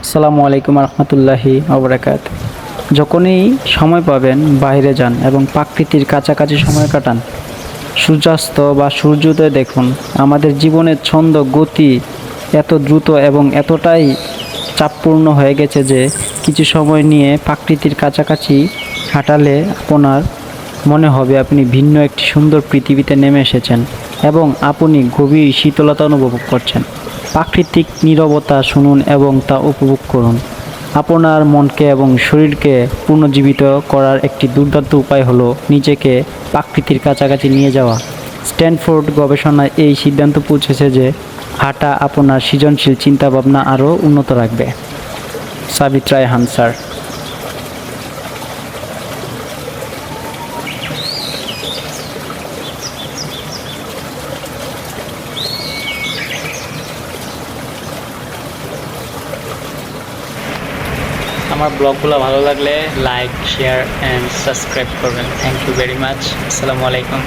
আসসালামু আলাইকুম রহমতুল্লাহি ওবরাকাত। যখনই সময় পাবেন বাইরে যান এবং প্রকৃতির কাছাকাছি সময় কাটান। সূর্যাস্ত বা সূর্যোদয় দেখুন। আমাদের জীবনের ছন্দ গতি এত দ্রুত এবং এতটাই চাপপূর্ণ হয়ে গেছে যে কিছু সময় নিয়ে প্রকৃতির কাছাকাছি হাঁটালে আপনার মনে হবে আপনি ভিন্ন একটি সুন্দর পৃথিবীতে নেমে এসেছেন এবং আপনি গভীর শীতলতা অনুভব করছেন। প্রাকৃতিক নীরবতা শুনুন এবং তা উপভোগ করুন। আপনার মনকে এবং শরীরকে পুনর্জীবিত করার একটি দুর্দান্ত উপায় হলো নিজেকে প্রকৃতির কাছাকাছি নিয়ে যাওয়া। স্ট্যানফোর্ড গবেষণায় এই সিদ্ধান্ত পৌঁছেছে যে হাঁটা আপনার সৃজনশীল চিন্তাভাবনা আরও উন্নত রাখবে। সাবিত রায়হান স্যার। আমার ব্লগগুলো ভালো লাগলে লাইক শেয়ার অ্যান্ড সাবস্ক্রাইব করবেন। Thank you very much. আসসালামু আলাইকুম।